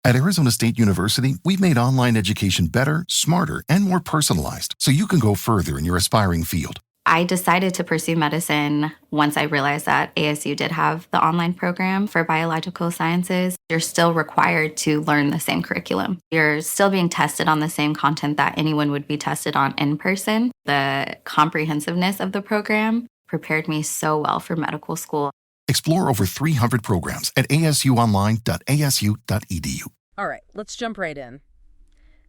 At Arizona State University, we've made online education better, smarter, and more personalized so you can go further in your aspiring field. I decided to pursue medicine once I realized that ASU did have the online program for biological sciences. You're still required to learn the same curriculum. You're still being tested on the same content that anyone would be tested on in person. The comprehensiveness of the program prepared me so well for medical school. Explore over 300 programs at asuonline.asu.edu. All right, let's jump right in.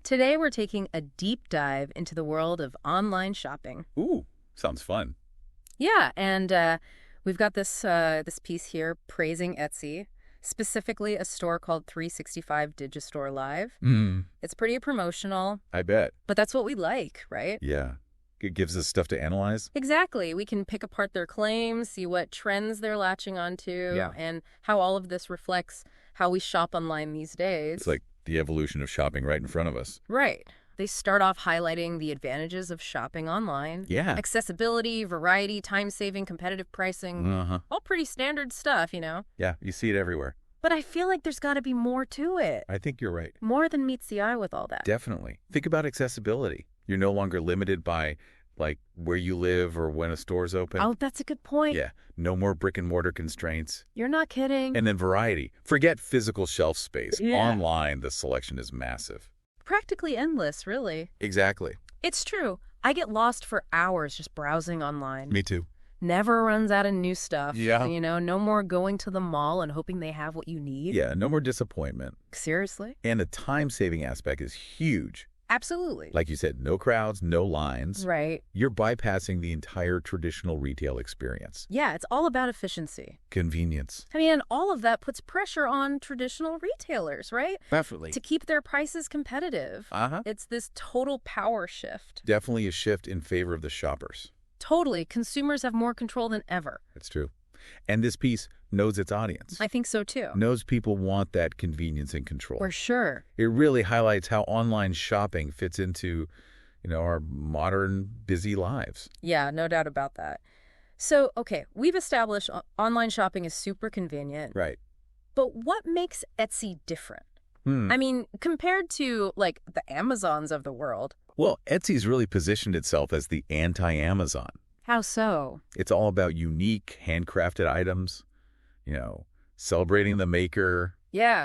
Today we're taking a deep dive into the world of online shopping. Ooh, sounds fun. Yeah, and we've got this piece here praising Etsy, specifically a store called 365 Digistore Live. It's pretty promotional. I bet. But that's what we like, right? Yeah. It gives us stuff to analyze. Exactly. We can pick apart their claims, see what trends they're latching onto, and how all of this reflects how we shop online these days. It's like the evolution of shopping right in front of us. Right. They start off highlighting the advantages of shopping online. Yeah. Accessibility, variety, time-saving, competitive pricing. All pretty standard stuff, you know? Yeah, you see it everywhere. But I feel like there's got to be more to it. I think you're right. More than meets the eye with all that. Definitely. Think about accessibility. You're no longer limited by, like, where you live or when a store's open. Oh, that's a good point. Yeah. No more brick and mortar constraints. You're not kidding. And then variety. Forget physical shelf space. Yeah. Online, the selection is massive. Practically endless, really. Exactly. It's true. I get lost for hours just browsing online. Me too. Never runs out of new stuff. Yeah. You know, no more going to the mall and hoping they have what you need. Yeah, no more disappointment. Seriously? And the time-saving aspect is huge. Absolutely. Like you said, no crowds, no lines. Right. You're bypassing the entire traditional retail experience. Yeah, it's all about efficiency. Convenience. I mean, and all of that puts pressure on traditional retailers, right? Definitely. To keep their prices competitive. It's this total power shift. Definitely a shift in favor of the shoppers. Totally. Consumers have more control than ever. It's true. And this piece knows its audience. I think so, too. Knows people want that convenience and control. For sure. It really highlights how online shopping fits into, our modern, busy lives. Yeah, no doubt about that. So, okay, we've established online shopping is super convenient. Right. But what makes Etsy different? I mean, compared to, like, the Amazons of the world. Well, Etsy's really positioned itself as the anti-Amazon. How so? It's all about unique, handcrafted items, celebrating the maker,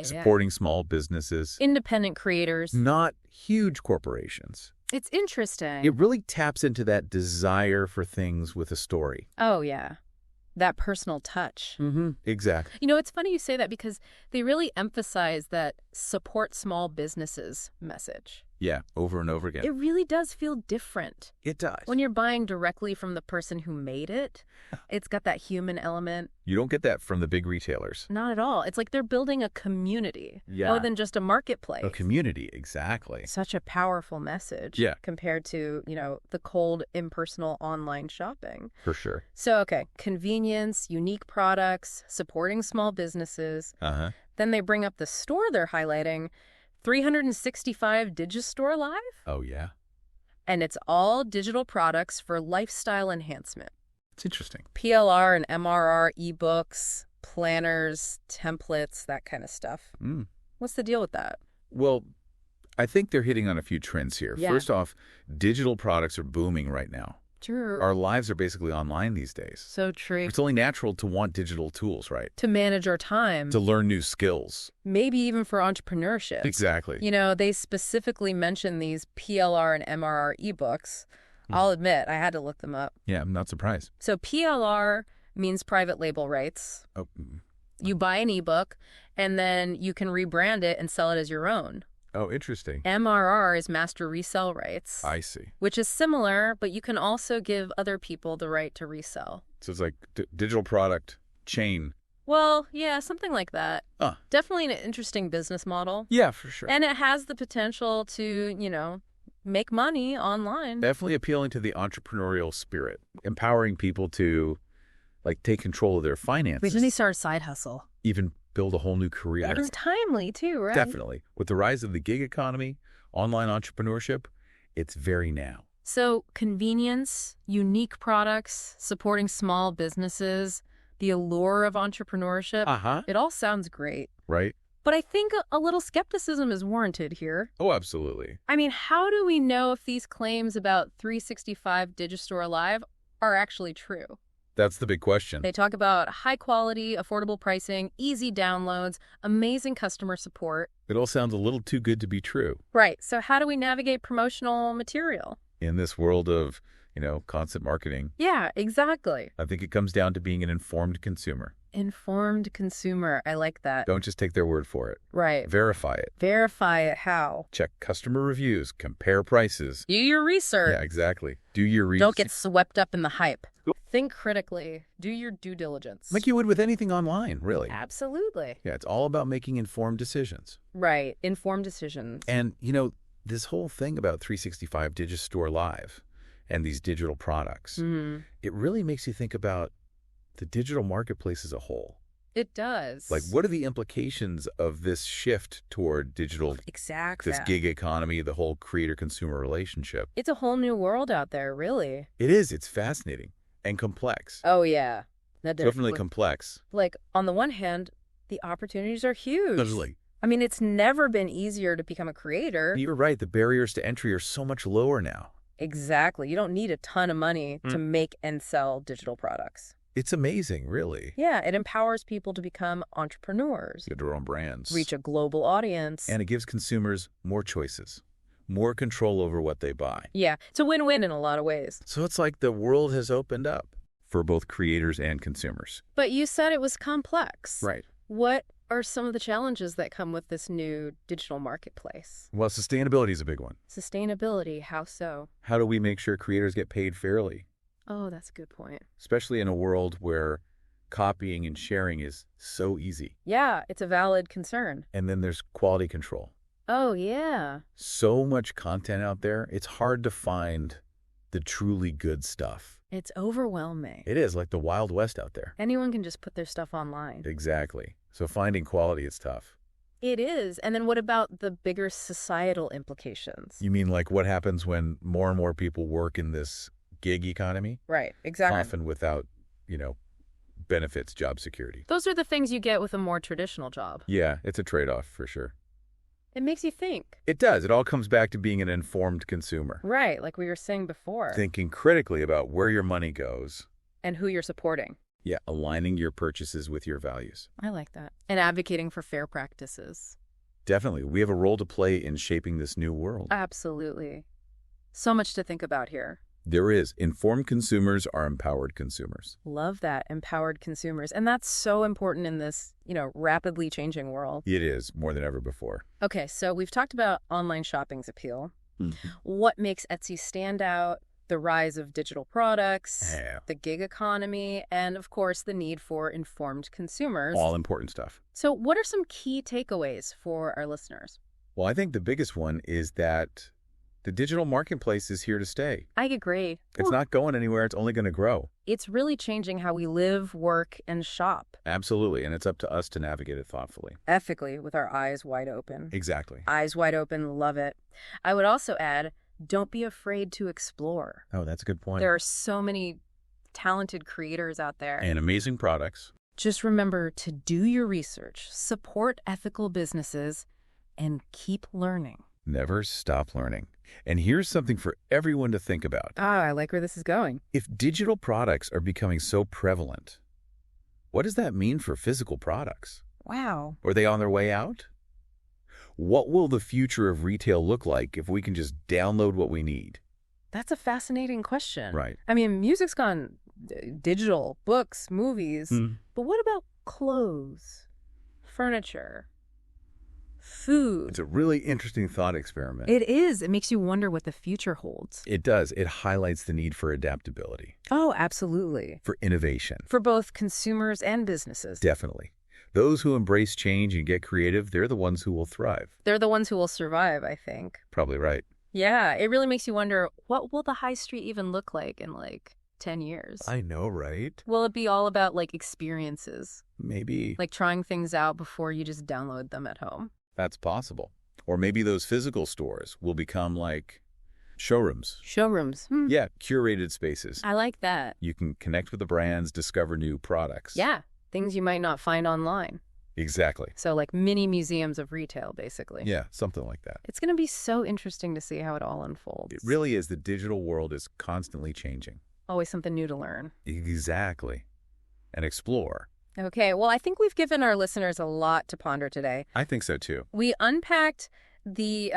supporting small businesses. Independent creators. Not huge corporations. It's interesting. It really taps into that desire for things with a story. Oh, yeah. That personal touch. Exactly. You know, it's funny you say that because they really emphasize that support small businesses message. Yeah, over and over again. It really does feel different. It does. When you're buying directly from the person who made it, it's got that human element. You don't get that from the big retailers. Not at all. It's like they're building a community more than just a marketplace. A community, exactly. Such a powerful message compared to, the cold, impersonal online shopping. For sure. So, okay, convenience, unique products, supporting small businesses. Then they bring up the store they're highlighting, 365 Digistore Live? Oh, yeah. And it's all digital products for lifestyle enhancement. It's interesting. PLR and MRR ebooks, planners, templates, that kind of stuff. What's the deal with that? Well, I think they're hitting on a few trends here. Yeah. First off, digital products are booming right now. True. Our lives are basically online these days. So true. It's only natural to want digital tools, right? To manage our time. To learn new skills. Maybe even for entrepreneurship. Exactly. They specifically mention these PLR and MRR ebooks. I'll admit, I had to look them up. Yeah, I'm not surprised. So PLR means private label rights. Oh. You buy an ebook, and then you can rebrand it and sell it as your own. Oh, interesting. MRR is master resell rights. I see. Which is similar, but you can also give other people the right to resell. So it's like digital product chain. Well, yeah, something like that. Ah. Definitely an interesting business model. Yeah, for sure. And it has the potential to, make money online. Definitely appealing to the entrepreneurial spirit, empowering people to, take control of their finances. Wait, didn't he start a side hustle? Even build a whole new career. It was timely, too, right? Definitely. With the rise of the gig economy, online entrepreneurship, it's very now. So convenience, unique products, supporting small businesses, the allure of entrepreneurship, it all sounds great. Right. But I think a little skepticism is warranted here. Oh, absolutely. I mean, how do we know if these claims about 365 Digistore Live are actually true? That's the big question. They talk about high quality, affordable pricing, easy downloads, amazing customer support. It all sounds a little too good to be true. Right. So how do we navigate promotional material? In this world of, constant marketing. Yeah, exactly. I think it comes down to being an informed consumer. Informed consumer. I like that. Don't just take their word for it. Right. Verify it. Verify it how? Check customer reviews. Compare prices. Do your research. Yeah, exactly. Do your research. Don't get swept up in the hype. Think critically. Do your due diligence. Like you would with anything online, really. Absolutely. Yeah, it's all about making informed decisions. Right. Informed decisions. And, this whole thing about 365 Digistore Live and these digital products, it really makes you think about the digital marketplace as a whole. It does. Like, what are the implications of this shift toward digital, exactly, this gig economy, the whole creator-consumer relationship? It's a whole new world out there, really. It is. It's fascinating and complex. Oh, yeah. Definitely complex. Like, on the one hand, the opportunities are huge. Totally. I mean, it's never been easier to become a creator. You're right. The barriers to entry are so much lower now. Exactly. You don't need a ton of money to make and sell digital products. It's amazing, really. Yeah, it empowers people to become entrepreneurs. Get their own brands. Reach a global audience. And it gives consumers more choices, more control over what they buy. Yeah, it's a win-win in a lot of ways. So it's like the world has opened up for both creators and consumers. But you said it was complex. Right. What are some of the challenges that come with this new digital marketplace? Well, sustainability is a big one. Sustainability, how so? How do we make sure creators get paid fairly? Oh, that's a good point. Especially in a world where copying and sharing is so easy. Yeah, it's a valid concern. And then there's quality control. Oh, yeah. So much content out there, it's hard to find the truly good stuff. It's overwhelming. It is, like the Wild West out there. Anyone can just put their stuff online. Exactly. So finding quality is tough. It is. And then what about the bigger societal implications? You mean like what happens when more and more people work in this gig economy? Right, exactly. Often without, benefits, job security. Those are the things you get with a more traditional job. Yeah, it's a trade-off for sure. It makes you think. It does. It all comes back to being an informed consumer. Right, like we were saying before. Thinking critically about where your money goes. And who you're supporting. Yeah, aligning your purchases with your values. I like that. And advocating for fair practices. Definitely. We have a role to play in shaping this new world. Absolutely. So much to think about here. There is. Informed consumers are empowered consumers. Love that. Empowered consumers. And that's so important in this, rapidly changing world. It is, more than ever before. Okay, so we've talked about online shopping's appeal. What makes Etsy stand out? The rise of digital products, the gig economy, and of course, the need for informed consumers. All important stuff. So what are some key takeaways for our listeners? Well, I think the biggest one is that the digital marketplace is here to stay. I agree. It's not going anywhere. It's only going to grow. It's really changing how we live, work, and shop. Absolutely. And it's up to us to navigate it thoughtfully. Ethically, with our eyes wide open. Exactly. Eyes wide open. Love it. I would also add, don't be afraid to explore. Oh, that's a good point. There are so many talented creators out there. And amazing products. Just remember to do your research, support ethical businesses, and keep learning. Never stop learning. And here's something for everyone to think about. I like where this is going. If digital products are becoming so prevalent, what does that mean for physical products? Wow. Are they on their way out? What will the future of retail look like if we can just download what we need? That's a fascinating question. Right. I mean, music's gone digital, books, movies. But what about clothes, furniture, food? It's a really interesting thought experiment. It is. It makes you wonder what the future holds. It does. It highlights the need for adaptability. Oh, absolutely. For innovation. For both consumers and businesses. Definitely. Those who embrace change and get creative, they're the ones who will thrive. They're the ones who will survive, I think. Probably right. Yeah, it really makes you wonder, what will the high street even look like in 10 years? I know, right? Will it be all about experiences? Maybe. Like trying things out before you just download them at home? That's possible. Or maybe those physical stores will become like showrooms. Showrooms. Yeah, curated spaces. I like that. You can connect with the brands, discover new products. Yeah, things you might not find online. Exactly. So like mini museums of retail, basically. Yeah, something like that. It's going to be so interesting to see how it all unfolds. It really is. The digital world is constantly changing. Always something new to learn. Exactly. And explore. Okay, well, I think we've given our listeners a lot to ponder today. I think so, too. We unpacked the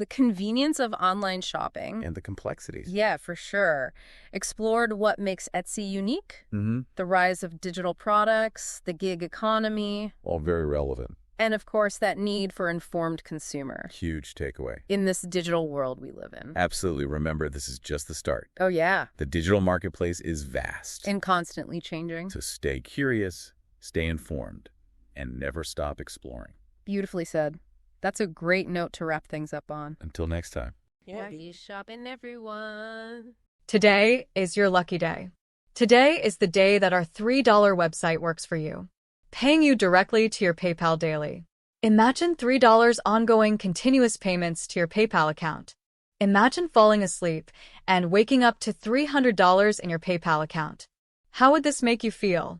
convenience of online shopping. And the complexities. Yeah, for sure. Explored what makes Etsy unique, Mm-hmm. the rise of digital products, the gig economy, All very relevant. and of course that need for informed consumer Huge takeaway. in this digital world we live in. Absolutely. Remember, this is just the start. Oh, yeah. The digital marketplace is vast. And constantly changing. So stay curious, stay informed, and never stop exploring. Beautifully said. That's a great note to wrap things up on. Until next time. Happy shopping, everyone. Today is your lucky day. Today is the day that our $3 website works for you, paying you directly to your PayPal daily. Imagine $3 ongoing continuous payments to your PayPal account. Imagine falling asleep and waking up to $300 in your PayPal account. How would this make you feel?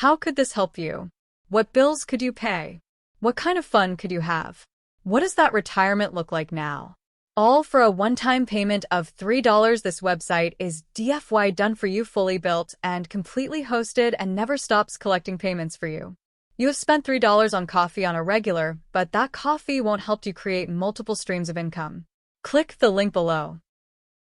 How could this help you? What bills could you pay? What kind of fun could you have? What does that retirement look like now? All for a one-time payment of $3. This website is DFY done for you, fully built and completely hosted, and never stops collecting payments for you. You have spent $3 on coffee on a regular, but that coffee won't help you create multiple streams of income. Click the link below.